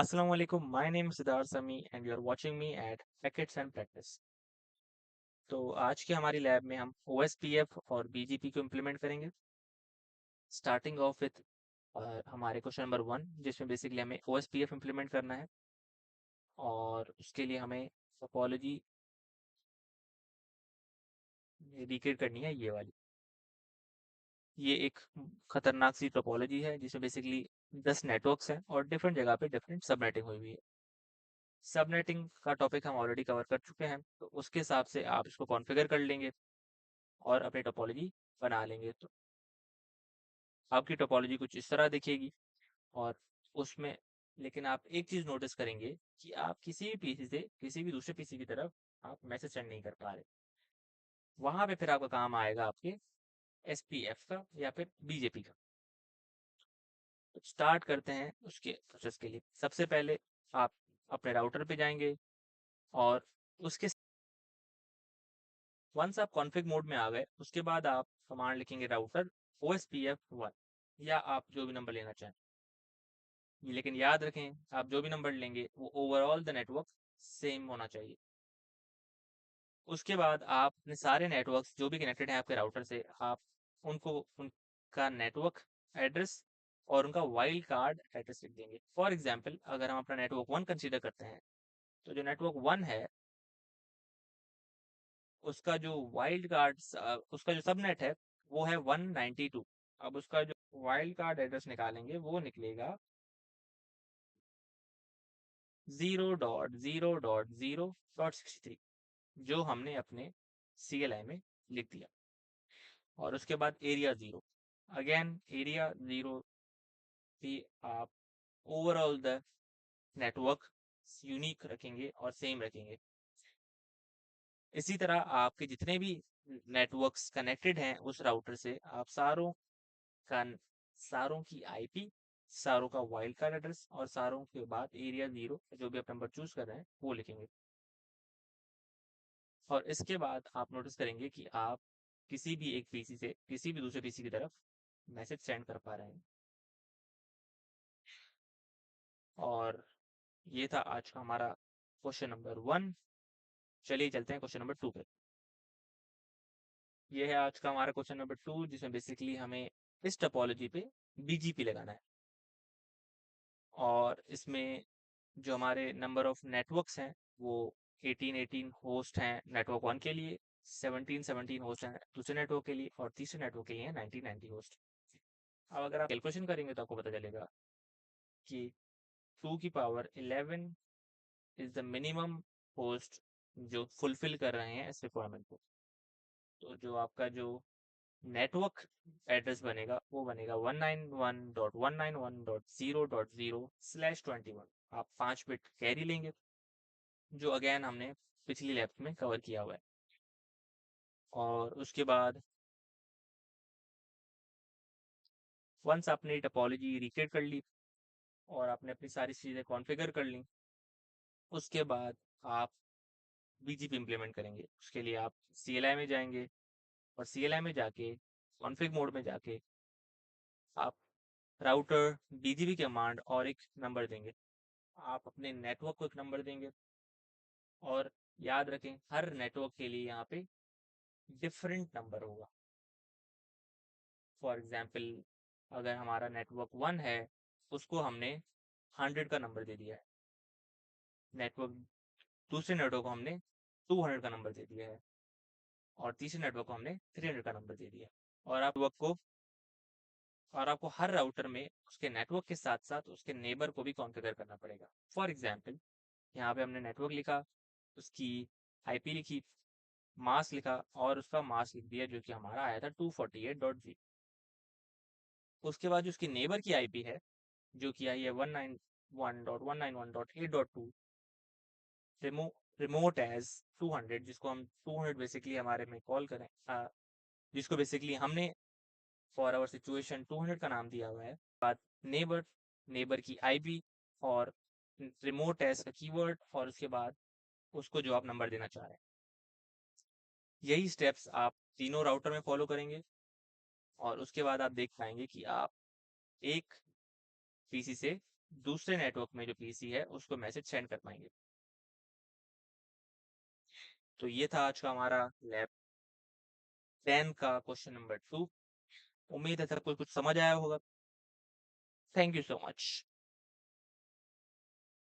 Assalamu alaikum. My name is Siddharth Sami and you are watching me at Packets and Practice. तो आज की हमारी lab में हम OSPF और BGP को इम्प्लीमेंट करेंगे। स्टार्टिंग ऑफ विथ हमारे क्वेश्चन नंबर 1 जिसमें बेसिकली हमें OSPF इम्प्लीमेंट करना है और उसके लिए हमें टोपोलॉजी रिक्रिएट करनी है ये वाली। ये एक खतरनाक सी टोपोलॉजी है जिसमें बेसिकली 10 नेटवर्क्स हैं और डिफरेंट जगह पे डिफरेंट सबनेटिंग हुई हुई है। सबनेटिंग का टॉपिक हम ऑलरेडी कवर कर चुके हैं, तो उसके हिसाब से आप इसको कॉन्फ़िगर कर लेंगे और अपनी टोपोलॉजी बना लेंगे। तो आपकी टोपोलॉजी कुछ इस तरह दिखेगी और उसमें लेकिन आप एक चीज़ नोटिस करेंगे कि आप किसी भी पीसी से किसी भी दूसरे पीसी की तरफ आप मैसेज सेंड नहीं कर पा रहे। वहाँ पे फिर आपका काम आएगा आपके SPF का या फिर BGP का। तो स्टार्ट करते हैं उसके प्रोसेस के लिए। सबसे पहले आप अपने राउटर पे जाएंगे और उसके वंस आप कॉन्फ़िग मोड में आ गए उसके बाद आप कमांड लिखेंगे राउटर OSPF1 या आप जो भी नंबर लेना चाहें। लेकिन याद रखें आप जो भी नंबर लेंगे वो ओवरऑल द नेटवर्क सेम होना चाहिए। उसके बाद आप अपने सारे नेटवर्क्स जो भी कनेक्टेड हैं आपके राउटर से आप उनको उनका नेटवर्क एड्रेस और उनका वाइल्ड कार्ड एड्रेस लिख देंगे। फॉर एग्जांपल अगर हम अपना नेटवर्क 1 कंसीडर करते हैं तो जो नेटवर्क 1 है उसका जो वाइल्ड कार्ड उसका जो सबनेट है वो है 192। अब उसका जो वाइल्ड कार्ड एड्रेस निकालेंगे वो निकलेगा 0.0.0.63 जो हमने अपने CLI में लिख दिया। और उसके बाद एरिया 0, अगेन एरिया 0 भी आप ओवरऑल द नेटवर्क यूनिक रखेंगे और सेम रखेंगे। इसी तरह आपके जितने भी नेटवर्क्स कनेक्टेड हैं उस राउटर से आप का सारों की IP, सारों का वाइल्ड कार्ड एड्रेस और सारों के बाद एरिया 0 जो भी आप नंबर चूज कर रहे हैं वो लिखेंगे। और इसके बाद आप नोटिस करेंगे कि आप किसी भी एक पीसी से किसी भी दूसरे पीसी की तरफ मैसेज सेंड कर पा रहे हैं। और ये था आज का हमारा क्वेश्चन नंबर 1। चलिए चलते हैं क्वेश्चन नंबर 2 पे। ये है आज का हमारा क्वेश्चन नंबर 2 जिसमें बेसिकली हमें इस टोपोलॉजी पे BGP लगाना है। और इसमें जो हमारे नंबर ऑफ नेटवर्क्स हैं वो 18 होस्ट हैं नेटवर्क 1 के लिए, 17 होस्ट हैं दूसरे नेटवर्क के लिए और तीसरे नेटवर्क के लिए हैं 19 होस्ट। अब अगर आप कैलकुलेशन करेंगे तो आपको पता चलेगा कि 2 की power 11 is the minimum host जो फुलफिल कर रहे हैं इस रिक्वायरमेंट को। तो जो आपका जो नेटवर्क एड्रेस बनेगा वो बनेगा 191.191.0.0/21। आप 5 बिट कैरी लेंगे जो अगेन हमने पिछली लैब में कवर किया हुआ है। और उसके बाद वंस आपने टोपोलॉजी रिक्रिएट कर ली और आपने अपनी सारी चीज़ें कॉन्फ़िगर कर ली उसके बाद आप BGP इम्प्लीमेंट करेंगे। उसके लिए आप CLI में जाएंगे और CLI में जाके कॉन्फ़िग मोड में जाके आप राउटर BGP कमांड और एक नंबर देंगे। आप अपने नेटवर्क को एक नंबर देंगे और याद रखें हर नेटवर्क के लिए यहाँ पे डिफरेंट नंबर होगा। फॉर एग्जांपल अगर हमारा नेटवर्क 1 है उसको हमने 100 का नंबर दे दिया है, नेटवर्क दूसरे नेटवर्क को हमने 200 का नंबर दे दिया है और तीसरे नेटवर्क को हमने 300 का नंबर दे दिया है। और आप नेटवर्क को और आपको हर राउटर में उसके नेटवर्क के साथ साथ उसके नेबर को भी कॉन्फ़िगर करना पड़ेगा। फॉर एग्जांपल यहाँ पे हमने नेटवर्क लिखा, उसकी IP लिखी, मास्क लिखा और उसका मास्क लिख दिया जो कि हमारा आया था 248.0। उसके बाद जो उसकी नेबर की IP है जो कि आई है 191.191.8.2 रिमोट एज 200 जिसको हम 200 बेसिकली हमारे में कॉल करें, जिसको बेसिकली हमने फॉर आवर सिचुएशन 200 का नाम दिया हुआ है। बाद नेबर नेबर की IP और रिमोट एज का कीवर्ड और उसके बाद उसको जो आप नंबर देना चाह रहे हैं। यही स्टेप्स आप तीनों राउटर में फॉलो करेंगे और उसके बाद आप देख पाएंगे कि आप एक पीसी से दूसरे नेटवर्क में जो पीसी है उसको मैसेज सेंड कर पाएंगे। तो ये था आज का हमारा लैब 10 का क्वेश्चन नंबर 2। उम्मीद है सबको कुछ समझ आया होगा। Thank you so much.